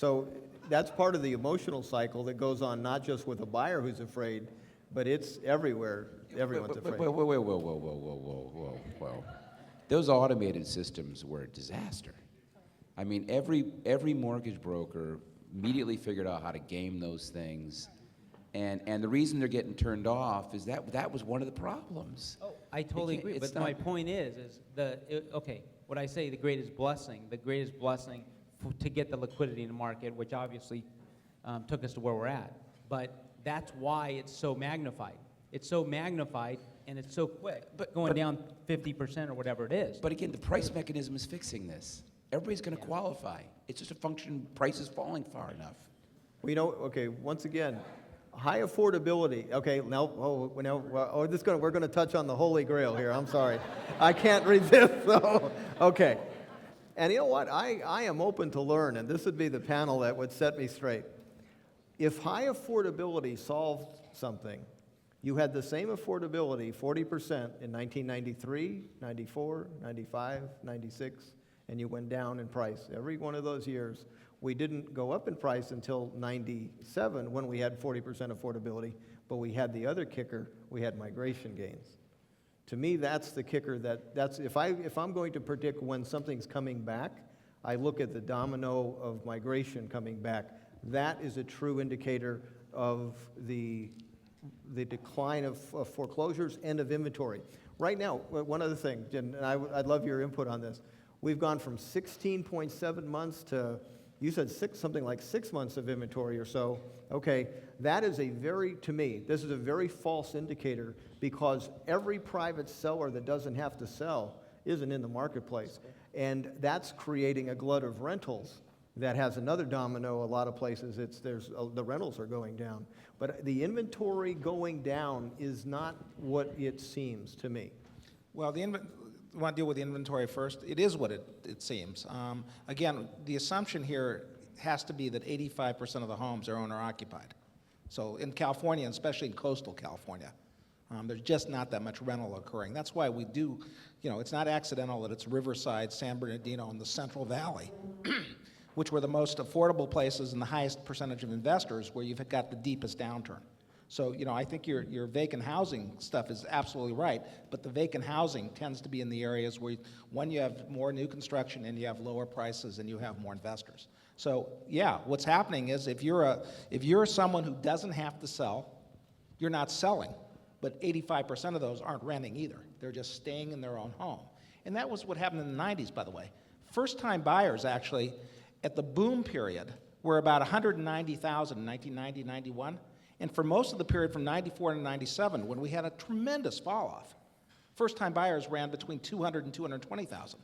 So that's part of the emotional cycle that goes on not just with a buyer who's afraid, but it's everywhere. Everyone's afraid. Whoa, whoa, whoa, whoa, whoa, whoa, whoa, whoa, whoa, whoa. Those automated systems were a disaster. I mean, every mortgage broker immediately figured out how to game those things. And the reason they're getting turned off is that was one of the problems. Oh, I totally agree. But my point is what I say, the greatest blessing to get the liquidity in the market, which obviously took us to where we're at. But that's why it's so magnified. It's so magnified and it's so quick, going down 50% or whatever it is. But again, the price mechanism is fixing this. Everybody's going to qualify. It's just a function, price is falling far enough. Well, once again, high affordability. Okay, we're going to touch on the Holy Grail here. I'm sorry. I can't resist, though. Okay. And you know what? I am open to learn, and this would be the panel that would set me straight. If high affordability solved something, you had the same affordability, 40% in 1993, 94, 95, 96, and you went down in price. Every one of those years, we didn't go up in price until 97 when we had 40% affordability, but we had the other kicker, we had migration gains. To me, that's the kicker. If I'm going to predict when something's coming back, I look at the domino of migration coming back. That is a true indicator of the decline of foreclosures and of inventory. Right now, one other thing, and I'd love your input on this. We've gone from 16.7 months to, you said something like 6 months of inventory or so. Okay, that is to me, this is a very false indicator because every private seller that doesn't have to sell isn't in the marketplace. And that's creating a glut of rentals that has another domino. A lot of places, the rentals are going down. But the inventory going down is not what it seems to me. Well, you want to deal with the inventory first? It is what it seems. Again, the assumption here has to be that 85% of the homes are owner-occupied. So in California, and especially in coastal California, there's just not that much rental occurring. That's why we do, it's not accidental that it's Riverside, San Bernardino, and the Central Valley, which were the most affordable places and the highest percentage of investors where you've got the deepest downturn. So, I think your vacant housing stuff is absolutely right, but the vacant housing tends to be in the areas where, one, you have more new construction and you have lower prices and you have more investors. So, yeah, what's happening is if you're someone who doesn't have to sell, you're not selling, but 85% of those aren't renting either. They're just staying in their own home. And that was what happened in the 90s, by the way. First-time buyers, actually, at the boom period, were about 190,000 in 1990, 91. And for most of the period from 94 to 97, when we had a tremendous fall-off, first-time buyers ran between 200 and 220,000.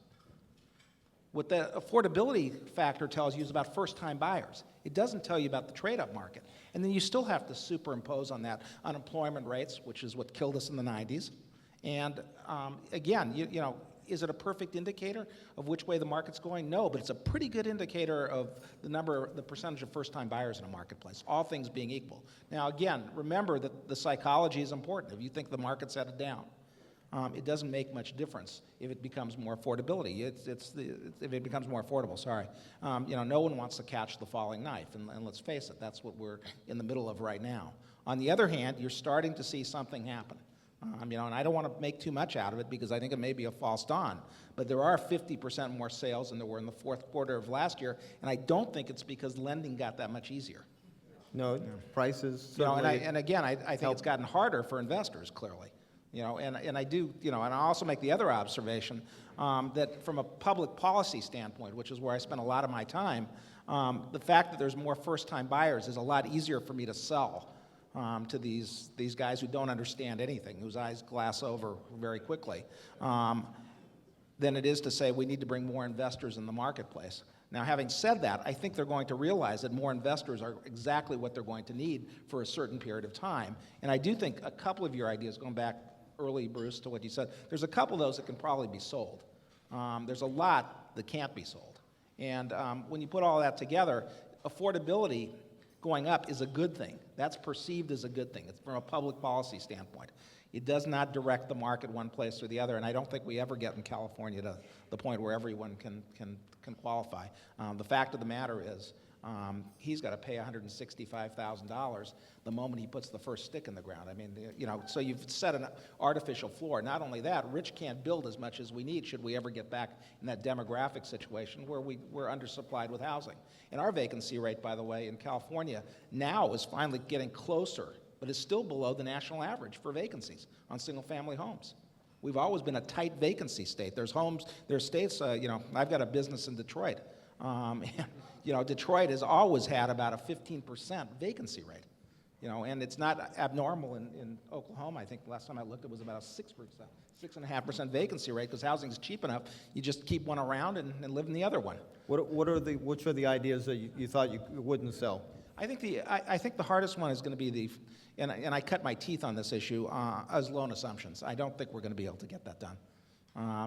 What the affordability factor tells you is about first-time buyers. It doesn't tell you about the trade-up market. And then you still have to superimpose on that unemployment rates, which is what killed us in the 90s. And again, is it a perfect indicator of which way the market's going? No, but it's a pretty good indicator of the percentage of first-time buyers in a marketplace, all things being equal. Now, again, remember that the psychology is important. If you think the market's headed down, it doesn't make much difference if it becomes more affordability. If it becomes more affordable, sorry. No one wants to catch the falling knife, and let's face it, that's what we're in the middle of right now. On the other hand, you're starting to see something happen. And I don't want to make too much out of it because I think it may be a false dawn, but there are 50% more sales than there were in the fourth quarter of last year, and I don't think it's because lending got that much easier. No, prices. And again, I think it's gotten harder for investors, clearly. And I do, and I also make the other observation that from a public policy standpoint, which is where I spend a lot of my time, the fact that there's more first-time buyers is a lot easier for me to sell to these guys who don't understand anything, whose eyes glass over very quickly, than it is to say we need to bring more investors in the marketplace. Now, having said that, I think they're going to realize that more investors are exactly what they're going to need for a certain period of time. And I do think a couple of your ideas, going back early, Bruce, to what you said, there's a couple of those that can probably be sold. There's a lot that can't be sold. And when you put all that together, affordability going up is a good thing. That's perceived as a good thing. It's from a public policy standpoint. It does not direct the market one place or the other, and I don't think we ever get in California to the point where everyone can qualify. The fact of the matter is he's got to pay $165,000 the moment he puts the first stick in the ground. I mean, you know, so you've set an artificial floor. Not only that, rich can't build as much as we need should we ever get back in that demographic situation where we're undersupplied with housing. And our vacancy rate, by the way, in California now is finally getting closer, but is still below the national average for vacancies on single-family homes. We've always been a tight vacancy state. There's states, you know, I've got a business in Detroit. And, you know, Detroit has always had about a 15% vacancy rate. You know, and it's not abnormal in Oklahoma. I think the last time I looked, it was about a 6.5% vacancy rate, because housing is cheap enough. You just keep one around and live in the other one. Which are the ideas that you thought you wouldn't sell? I think the hardest one is going to be and I cut my teeth on this issue, as loan assumptions. I don't think we're going to be able to get that done.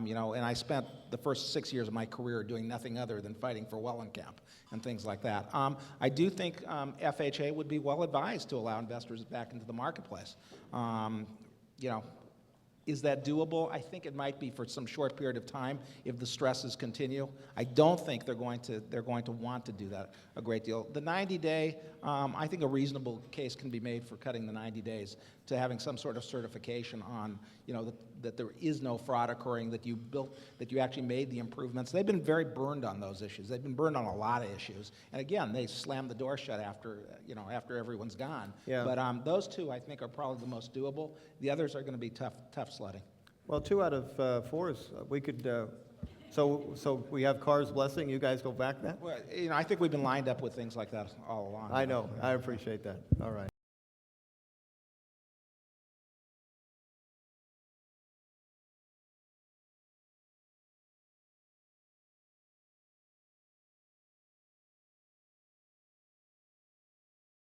You know, and I spent the first 6 years of my career doing nothing other than fighting for Wellenkamp and things like that. I do think FHA would be well advised to allow investors back into the marketplace. You know, is that doable? I think it might be for some short period of time if the stresses continue. I don't think they're going to want to do that a great deal. The 90-day, I think a reasonable case can be made for cutting the 90 days to having some sort of certification on, you know, that there is no fraud occurring, that you actually made the improvements. They've been very burned on those issues. They've been burned on a lot of issues. And again, they slam the door shut after everyone's gone. Yeah. But those two, I think, are probably the most doable. The others are going to be tough sledding. Well, 2 out of 4 is, we could, so we have Carr's blessing, you guys go back that? Well, you know, I think we've been lined up with things like that all along. I know, I appreciate that, all right.